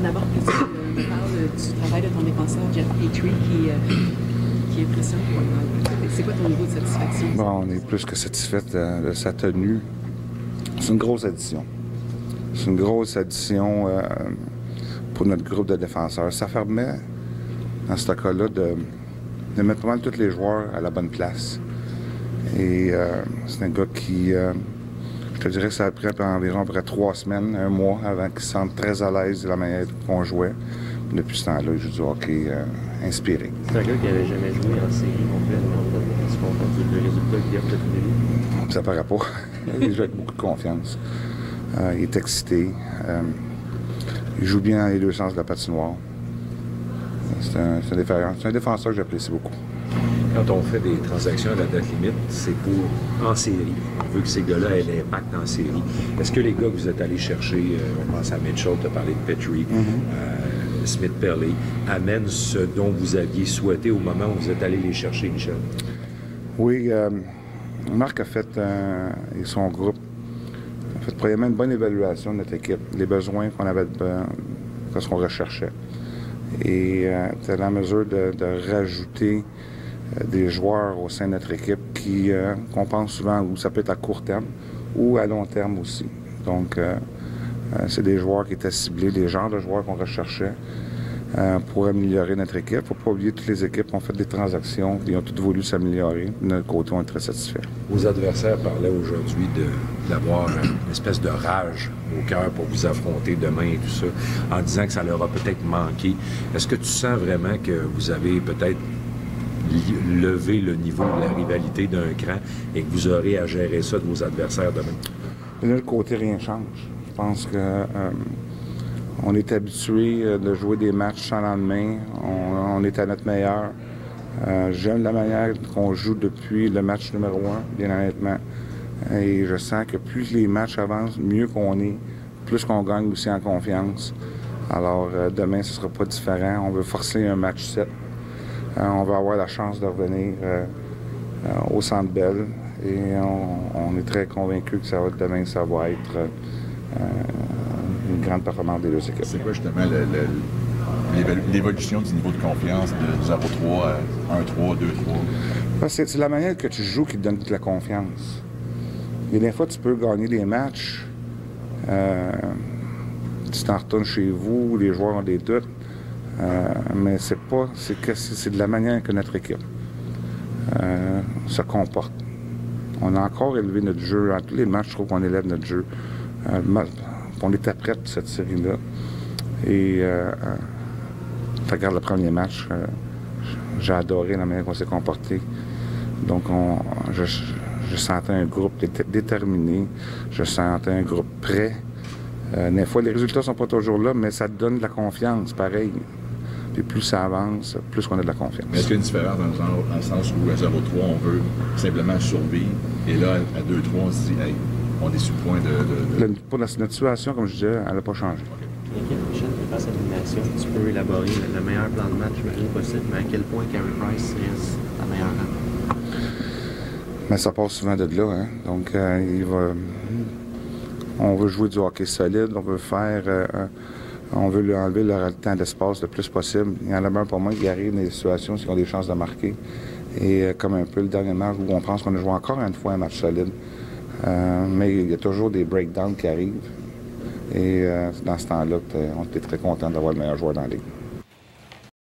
d'abord que tu me parles du travail de ton défenseur, Jeff Petrie, qui impressionne. C'est quoi ton niveau de satisfaction? Bon, on est plus que satisfait de sa tenue. C'est une grosse addition. C'est une grosse addition pour notre groupe de défenseurs. Ça permet, dans ce cas-là, de mettre pas mal tous les joueurs à la bonne place. Et c'est un gars qui, je te dirais que ça a pris environ 3 semaines, 1 mois, avant qu'il se sente très à l'aise de la manière qu'on jouait. Depuis ce temps-là, il joue du hockey inspiré. C'est un gars qui n'avait jamais joué en série complètement. Est-ce qu'on compte le résultat qu'il a obtenu? Ça paraît pas. Il joue avec beaucoup de confiance. Il est excité. Il joue bien dans les deux sens de la patinoire. C'est un défenseur que j'apprécie beaucoup. Quand on fait des transactions à la date limite, c'est pour en série. On veut que ces gars-là aient l'impact en série. Est-ce que les gars que vous êtes allés chercher, on pense à Mitchell, tu as parlé de Petrie, Smith-Perley, amènent ce dont vous aviez souhaité au moment où vous êtes allés les chercher, Michel? Oui, Marc a fait, et son groupe, a fait probablement une bonne évaluation de notre équipe, les besoins qu'on avait, ce qu'on recherchait. Et tu es en mesure de rajouter des joueurs au sein de notre équipe qu'on pense souvent, où ça peut être à court terme ou à long terme aussi. Donc, c'est des joueurs qui étaient ciblés, des genres de joueurs qu'on recherchait pour améliorer notre équipe. Il ne faut pas oublier que toutes les équipes ont fait des transactions, ils ont toutes voulu s'améliorer. De notre côté, on est très satisfaits. Vos adversaires parlaient aujourd'hui d'avoir une espèce de rage au cœur pour vous affronter demain et tout ça, en disant que ça leur a peut-être manqué. Est-ce que tu sens vraiment que vous avez peut-être levé le niveau de la rivalité d'un cran et que vous aurez à gérer ça de vos adversaires demain? De notre côté, rien ne change. Je pense que on est habitué de jouer des matchs sans lendemain. On est à notre meilleur. J'aime la manière qu'on joue depuis le match numéro 1, bien honnêtement. Et je sens que plus les matchs avancent, mieux qu'on est, plus qu'on gagne aussi en confiance. Alors, demain, ce ne sera pas différent. On veut forcer un match 7. On va avoir la chance de revenir au Centre Bell. Et on est très convaincus que demain, ça va être une grande performance des deux équipes. C'est quoi justement l'évolution du niveau de confiance de 0-3 à 1-3, 2-3? C'est la manière que tu joues qui te donne toute la confiance. Et des fois, tu peux gagner des matchs. Tu t'en retournes chez vous, les joueurs ont des doutes. Mais c'est de la manière que notre équipe se comporte. On a encore élevé notre jeu. Dans tous les matchs, je trouve qu'on élève notre jeu. On était prêts pour cette série-là. Et tu regardes le premier match, j'ai adoré la manière qu'on s'est comporté. Donc, je sentais un groupe déterminé. Je sentais un groupe prêt. Des fois, les résultats ne sont pas toujours là, mais ça te donne de la confiance, pareil. Puis plus ça avance, plus on a de la confiance. Mais est-ce qu'il y a une différence dans le sens où à 0-3, on veut simplement survivre, et là, à 2-3, on se dit, hey, on est sur le point de... Pour notre situation, comme je disais, elle n'a pas changé. L'équipe, Michel, face à l'élimination, tu peux élaborer le meilleur plan de match possible, mais à quel point Carey Price reste la meilleure arme? Mais ça passe souvent de là, hein? Donc, on veut jouer du hockey solide, on veut lui enlever leur temps d'espace le plus possible. Il y en a même pour moi qui arrivent dans des situations où ils ont des chances de marquer. Et comme un peu le dernier match où on pense qu'on a joué encore une fois un match solide. Mais il y a toujours des breakdowns qui arrivent. Et dans ce temps-là, on était très content d'avoir le meilleur joueur dans la ligue.